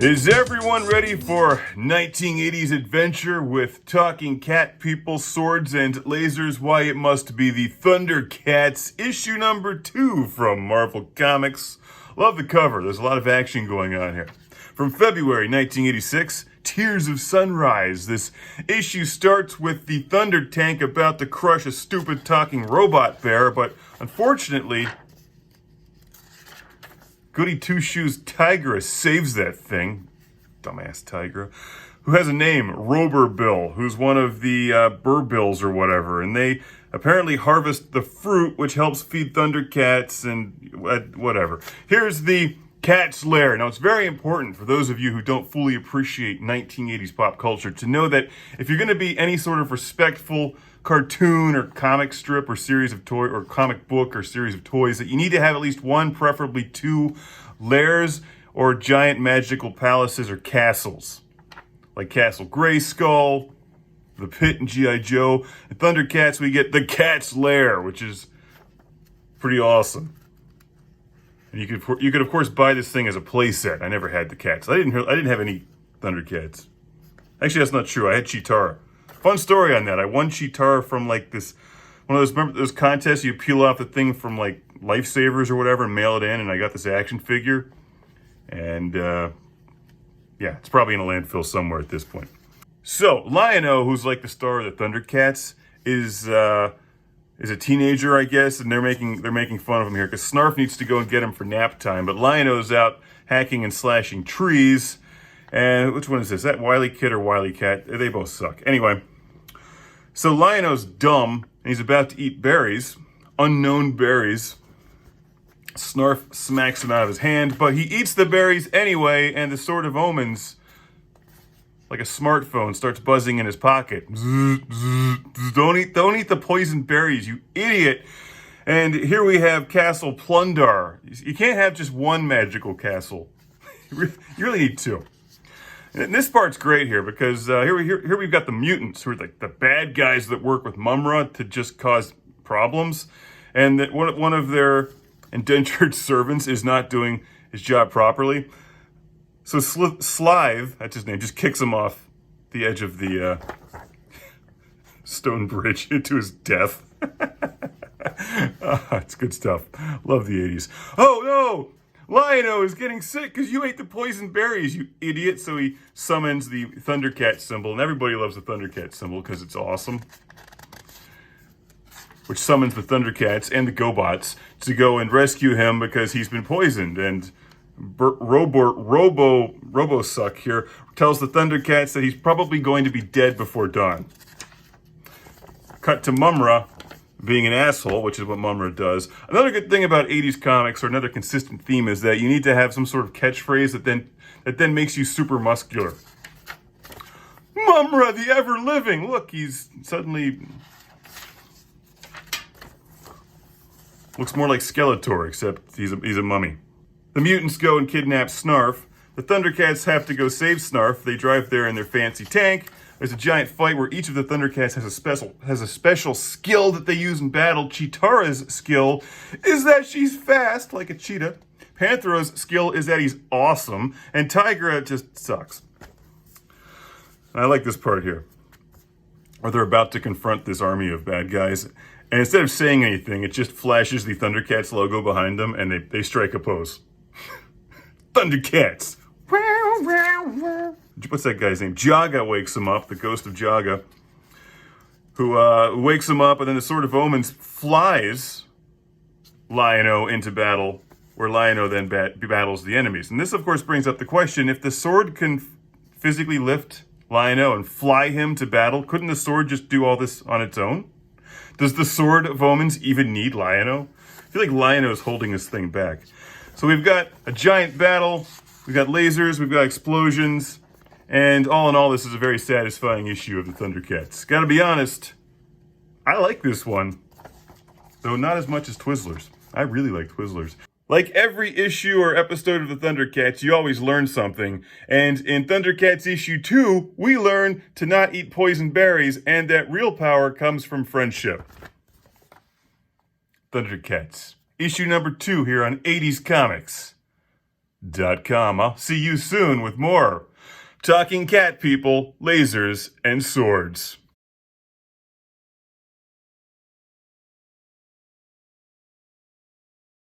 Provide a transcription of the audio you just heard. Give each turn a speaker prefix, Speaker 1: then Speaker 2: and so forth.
Speaker 1: Is everyone ready for 1980s adventure with talking cat people, swords, and lasers? Why, it must be the Thundercats, issue number 2 from Marvel Comics. Love the cover. There's a lot of action going on here. From February 1986, Tears of Sunrise. This issue starts with the Thundertank about to crush a stupid talking robot bear, but unfortunately, Goody Two-Shoes Tygra saves that thing. Dumbass Tygra. Who has a name, Ro-Ber-Bill, who's one of the Ber-Bills or whatever. And they apparently harvest the fruit, which helps feed Thundercats and whatever. Here's the cat's lair. Now, it's very important for those of you who don't fully appreciate 1980s pop culture to know that if you're going to be any sort of respectful cartoon or comic strip or series of toy or comic book or series of toys, that you need to have at least one, preferably two, lairs or giant magical palaces or castles. Like Castle Grayskull, the Pit and G.I. Joe. In Thundercats, we get the Cat's Lair, which is pretty awesome. And you could of course buy this thing as a playset. I never had the cats. I didn't have any Thundercats. Actually, that's not true. I had Cheetara. Fun story on that. I won Cheetara from like this one of those, remember those contests you peel off the thing from like Lifesavers or whatever and mail it in, and I got this action figure. And yeah, it's probably in a landfill somewhere at this point. So Liono, who's like the star of the Thundercats, is a teenager, I guess, and they're making fun of him here because Snarf needs to go and get him for nap time. But Liono's out hacking and slashing trees. And which one is this? Is that Wily Kid or Wily Cat? They both suck. Anyway, so Liono's dumb, and he's about to eat berries, unknown berries. Snarf smacks him out of his hand, but he eats the berries anyway, and the Sword of Omens, like a smartphone, starts buzzing in his pocket. Don't eat the poisoned berries, you idiot. And here we have Castle Plundar. You can't have just one magical castle. You really need two. And this part's great here because here we've got the mutants, who are like the bad guys that work with Mumm-Ra to just cause problems, and that one of their indentured servants is not doing his job properly. So Slive, that's his name, just kicks him off the edge of the stone bridge into his death. It's good stuff. Love the 80s. Oh no! Liono is getting sick because you ate the poison berries, you idiot. So he summons the Thundercat symbol, and everybody loves the Thundercat symbol because it's awesome. Which summons the Thundercats and the GoBots to go and rescue him because he's been poisoned. And Robo-Suck here tells the Thundercats that he's probably going to be dead before dawn. Cut to Mumm-Ra being an asshole, which is what Mumm-Ra does. Another good thing about 80s comics, or another consistent theme, is that you need to have some sort of catchphrase that then makes you super muscular. Mumm-Ra, the ever-living! Look, he's suddenly looks more like Skeletor, except he's a mummy. The mutants go and kidnap Snarf. The Thundercats have to go save Snarf. They drive there in their fancy tank. There's a giant fight where each of the Thundercats has a special skill that they use in battle. Cheetara's skill is that she's fast, like a cheetah. Panthera's skill is that he's awesome. And Tygra just sucks. I like this part here, where they're about to confront this army of bad guys. And instead of saying anything, it just flashes the Thundercats logo behind them, and they strike a pose. Thundercats! What's that guy's name? Jaga wakes him up, the ghost of Jaga, who wakes him up, and then the Sword of Omens flies Liono into battle, where Liono then battles the enemies. And this, of course, brings up the question, if the sword can physically lift Liono and fly him to battle, couldn't the sword just do all this on its own? Does the Sword of Omens even need Liono? I feel like Liono is holding this thing back. So we've got a giant battle, we've got lasers, we've got explosions, and all in all, this is a very satisfying issue of the Thundercats. Gotta be honest, I like this one, though not as much as Twizzlers. I really like Twizzlers. Like every issue or episode of the Thundercats, you always learn something. And in Thundercats issue 2, we learn to not eat poison berries and that real power comes from friendship. Thundercats, issue number 2 here on 80s Comics. Thundercats.com. I'll see you soon with more Talking Cat People, Lasers, and Swords.